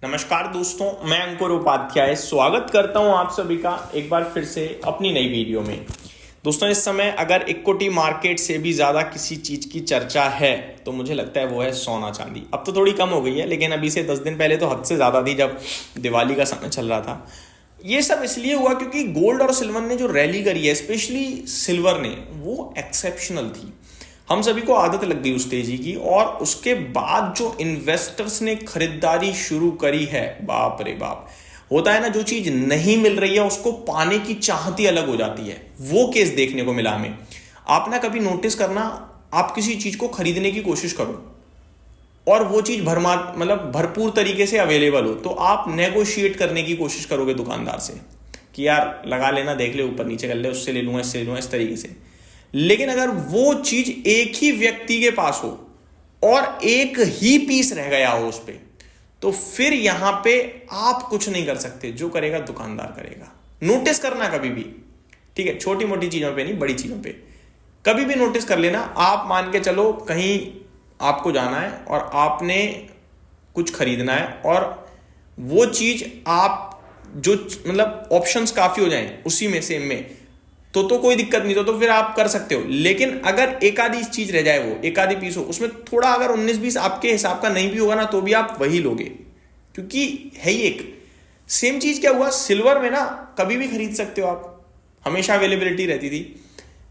नमस्कार दोस्तों, मैं अंकुर उपाध्याय स्वागत करता हूं आप सभी का एक बार फिर से अपनी नई वीडियो में। दोस्तों, इस समय अगर इक्विटी मार्केट से भी ज़्यादा किसी चीज़ की चर्चा है तो मुझे लगता है वो है सोना चांदी। अब तो थोड़ी कम हो गई है, लेकिन अभी से 10 दिन पहले तो हद से ज़्यादा थी जब दिवाली का समय चल रहा था। ये सब इसलिए हुआ क्योंकि गोल्ड और सिल्वर ने जो रैली करी है, स्पेशली सिल्वर ने, वो एक्सेप्शनल थी। हम सभी को आदत लग गई उस तेजी की, और उसके बाद जो इन्वेस्टर्स ने खरीदारी शुरू करी है, बाप रे बाप। होता है ना, जो चीज नहीं मिल रही है उसको पाने की चाहत ही अलग हो जाती है। वो केस देखने को मिला हमें। आप ना कभी नोटिस करना, आप किसी चीज को खरीदने की कोशिश करो और वो चीज भरपूर तरीके से अवेलेबल हो, तो आप नेगोशिएट करने की कोशिश करोगे दुकानदार से कि यार लगा लेना, देख ले, ऊपर नीचे कर ले, उससे ले लूंगा, इससे ले लूंगा, इस तरीके से। लेकिन अगर वो चीज एक ही व्यक्ति के पास हो और एक ही पीस रह गया हो उस पे, तो फिर यहां पे आप कुछ नहीं कर सकते। जो करेगा दुकानदार करेगा। नोटिस करना कभी भी, ठीक है, छोटी मोटी चीजों पे नहीं, बड़ी चीजों पे कभी भी नोटिस कर लेना। आप मान के चलो कहीं आपको जाना है और आपने कुछ खरीदना है, और वो चीज आप जो ऑप्शंस काफी हो जाएं उसी में सेम में, तो कोई दिक्कत नहीं, तो फिर आप कर सकते हो। लेकिन अगर एक आधी चीज रह जाए, वो एक आधी पीस हो, उसमें थोड़ा अगर 19-20 आपके हिसाब का नहीं भी होगा ना, तो भी आप वही लोगे, क्योंकि है ही एक सेम चीज। क्या हुआ, सिल्वर में ना कभी भी खरीद सकते हो आप, हमेशा अवेलेबिलिटी रहती थी।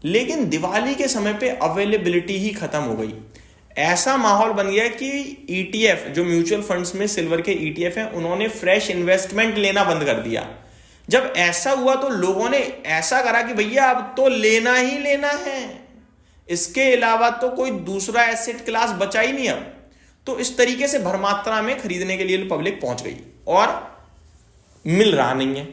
लेकिन दिवाली के समय पे अवेलेबिलिटी ही खत्म हो गई। ऐसा माहौल बन गया कि ईटीएफ, जो म्यूचुअल फंड्स में सिल्वर के ईटीएफ हैं, उन्होंने फ्रेश इन्वेस्टमेंट लेना बंद कर दिया। जब ऐसा हुआ तो लोगों ने ऐसा करा कि भैया अब तो लेना ही लेना है, इसके अलावा तो कोई दूसरा एसेट क्लास बचा ही नहीं अब। तो इस तरीके से भरमात्रा में खरीदने के लिए पब्लिक पहुंच गई और मिल रहा नहीं है।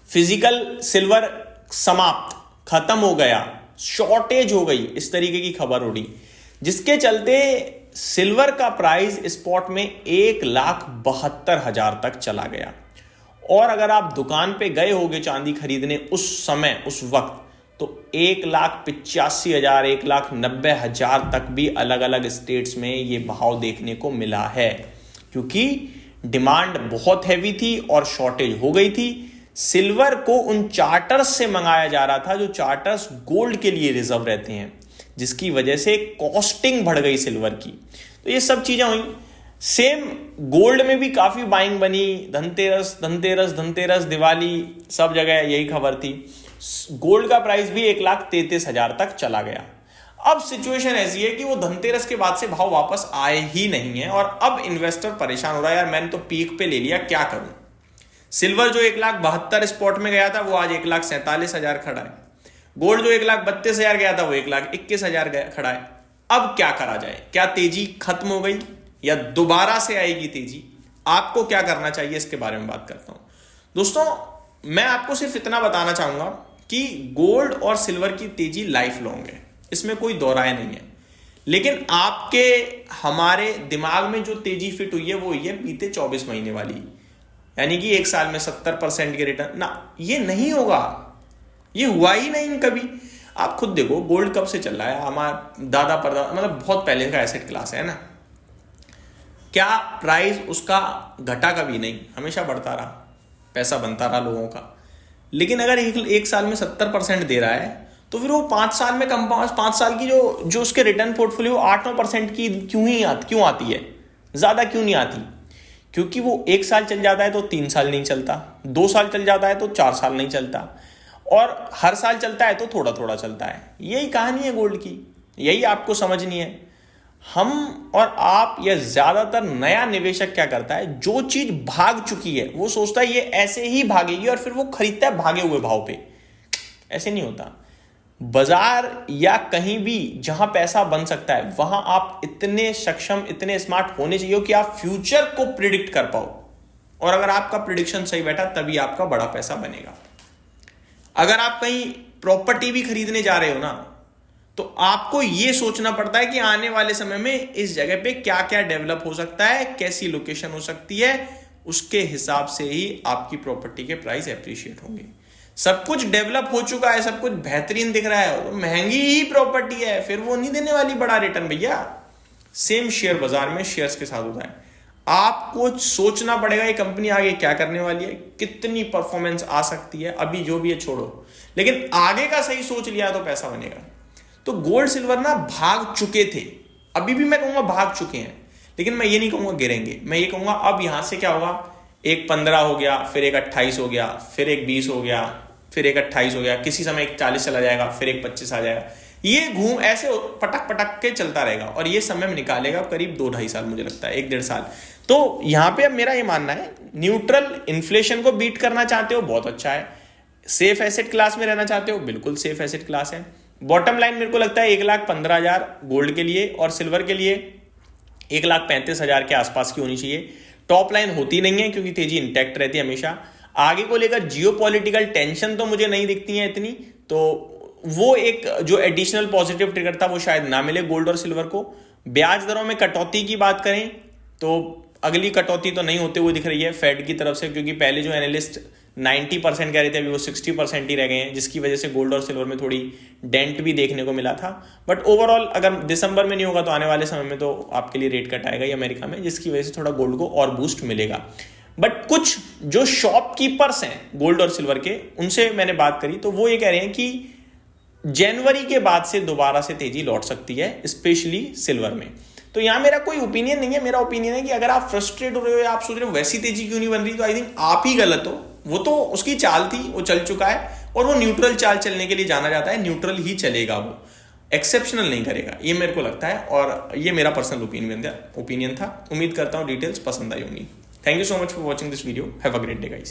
फिजिकल सिल्वर समाप्त, खत्म हो गया, शॉर्टेज हो गई, इस तरीके की खबर उड़ी, जिसके चलते सिल्वर का प्राइस स्पॉट में 1,72,000 तक चला गया। और अगर आप दुकान पे गए होगे चांदी खरीदने उस समय, उस वक्त, तो 1,85,000, 1,90,000 तक भी अलग अलग स्टेट्स में ये भाव देखने को मिला है, क्योंकि डिमांड बहुत हैवी थी और शॉर्टेज हो गई थी। सिल्वर को उन चार्टर्स से मंगाया जा रहा था जो चार्टर्स गोल्ड के लिए रिजर्व रहते हैं, जिसकी वजह से कॉस्टिंग बढ़ गई सिल्वर की। तो ये सब चीजें हुई। सेम गोल्ड में भी काफी बाइंग बनी। धनतेरस धनतेरस धनतेरस, दिवाली, सब जगह यही खबर थी। गोल्ड का प्राइस भी 1,33,000 तक चला गया। अब सिचुएशन ऐसी है कि वो धनतेरस के बाद से भाव वापस आए ही नहीं है, और अब इन्वेस्टर परेशान हो रहा है, यार मैंने तो पीक पे ले लिया, क्या करूं। सिल्वर जो 1,72,000 स्पॉट में गया था, वो आज 1,47,000 खड़ा है। गोल्ड जो 1,32,000 गया था, वो 1,21,000 खड़ा है। अब क्या करा जाए? क्या तेजी खत्म हो गई या दोबारा से आएगी तेजी? आपको क्या करना चाहिए, इसके बारे में बात करता हूं। दोस्तों, मैं आपको सिर्फ इतना बताना चाहूंगा कि गोल्ड और सिल्वर की तेजी लाइफ लॉन्ग है, इसमें कोई दो राय नहीं है। लेकिन आपके हमारे दिमाग में जो तेजी फिट हुई है वो हुई है बीते 24 महीने वाली, यानी कि एक साल में 70% के रिटर्न ना। ये नहीं होगा, ये हुआ ही नहीं कभी। आप खुद देखो, गोल्ड कब से चल रहा है, हमारा दादा परदादा, बहुत पहले का एसेट क्लास है ना। क्या प्राइस उसका घटा कभी नहीं, हमेशा बढ़ता रहा, पैसा बनता रहा लोगों का। लेकिन अगर एक साल में 70% दे रहा है, तो फिर वो 5 साल में 5 साल की जो उसके रिटर्न पोर्टफोलियो 8-9% की क्यों आती है, ज्यादा क्यों नहीं आती? क्योंकि वो 1 साल चल जाता है तो 3 साल नहीं चलता, 2 साल चल जाता है तो 4 साल नहीं चलता, और हर साल चलता है तो थोड़ा थोड़ा चलता है। यही कहानी है गोल्ड की, यही आपको समझनी है। हम और आप या ज्यादातर नया निवेशक क्या करता है, जो चीज भाग चुकी है वो सोचता है ये ऐसे ही भागेगी, और फिर वो खरीदता है भागे हुए भाव पे। ऐसे नहीं होता। बाजार या कहीं भी जहां पैसा बन सकता है, वहां आप इतने सक्षम, इतने स्मार्ट होने चाहिए कि आप फ्यूचर को प्रिडिक्ट कर पाओ। और अगर आपका प्रिडिक्शन सही बैठा, तभी आपका बड़ा पैसा बनेगा। अगर आप कहीं प्रॉपर्टी भी खरीदने जा रहे हो ना, तो आपको यह सोचना पड़ता है कि आने वाले समय में इस जगह पे क्या क्या डेवलप हो सकता है, कैसी लोकेशन हो सकती है, उसके हिसाब से ही आपकी प्रॉपर्टी के प्राइस एप्रिशिएट होंगे। सब कुछ डेवलप हो चुका है, सब कुछ बेहतरीन दिख रहा है, तो महंगी ही प्रॉपर्टी है, फिर वो नहीं देने वाली बड़ा रिटर्न भैया। सेम शेयर बाजार में शेयर्स के साथ होता है। आपको सोचना पड़ेगा ये कंपनी आगे क्या करने वाली है, कितनी परफॉर्मेंस आ सकती है, अभी जो भी है छोड़ो, लेकिन आगे का सही सोच लिया तो पैसा बनेगा। तो गोल्ड सिल्वर ना भाग चुके थे, अभी भी मैं कहूंगा भाग चुके हैं, लेकिन मैं ये नहीं कहूंगा गिरेंगे, मैं ये कहूंगा अब यहां से क्या होगा, एक 15 हो गया, फिर एक 28 हो गया, फिर एक 20 हो गया, फिर एक 28 हो गया, किसी समय एक 40 चला जाएगा, फिर एक 25 आ जाएगा, ये घूम ऐसे पटक पटक के चलता रहेगा और ये समय में निकालेगा करीब 2-2.5 साल, मुझे लगता है 1-1.5 साल। तो यहां पे अब मेरा ये मानना है, न्यूट्रल इन्फ्लेशन को बीट करना चाहते हो बहुत अच्छा है, सेफ एसेट क्लास में रहना चाहते हो बिल्कुल सेफ एसेट क्लास है। बॉटम लाइन मेरे को लगता है 1,15,000 गोल्ड के लिए और सिल्वर के लिए 1,35,000 के आसपास की होनी चाहिए। टॉप लाइन होती नहीं है क्योंकि तेजी इंटैक्ट रहती है हमेशा। आगे को लेकर जियोपॉलिटिकल टेंशन तो मुझे नहीं दिखती है इतनी, तो वो एक जो एडिशनल पॉजिटिव ट्रिगर था वो शायद ना मिले गोल्ड और सिल्वर को। ब्याज दरों में कटौती की बात करें तो अगली कटौती तो नहीं होते हुए दिख रही है फेड की तरफ से, क्योंकि पहले जो एनालिस्ट 90% कह रहे थे अभी वो 60% ही रह गए हैं, जिसकी वजह से गोल्ड और सिल्वर में थोड़ी डेंट भी देखने को मिला था। बट ओवरऑल अगर दिसंबर में नहीं होगा तो आने वाले समय में तो आपके लिए रेट कट आएगा ही अमेरिका में, जिसकी वजह से थोड़ा गोल्ड को और बूस्ट मिलेगा। बट कुछ जो शॉपकीपर्स हैं गोल्ड और सिल्वर के, उनसे मैंने बात करी तो वो ये कह रहे हैं कि जनवरी के बाद से दोबारा से तेजी लौट सकती है, स्पेशली सिल्वर में। तो यहां मेरा कोई ओपिनियन नहीं है, मेरा ओपिनियन है कि अगर आप फ्रस्ट्रेट हो रहे हो या आप सोच रहे हो वैसी तेजी क्यों नहीं बन रही, तो आई थिंक आप ही गलत हो। वो तो उसकी चाल थी, वो चल चुका है और वो न्यूट्रल चाल चलने के लिए जाना जाता है, न्यूट्रल ही चलेगा, वो एक्सेप्शनल नहीं करेगा, ये मेरे को लगता है। और ये मेरा पर्सनल ओपिनियन था। उम्मीद करता हूं डिटेल्स पसंद आई होंगी। Thank you so much for watching this video. Have a great day guys.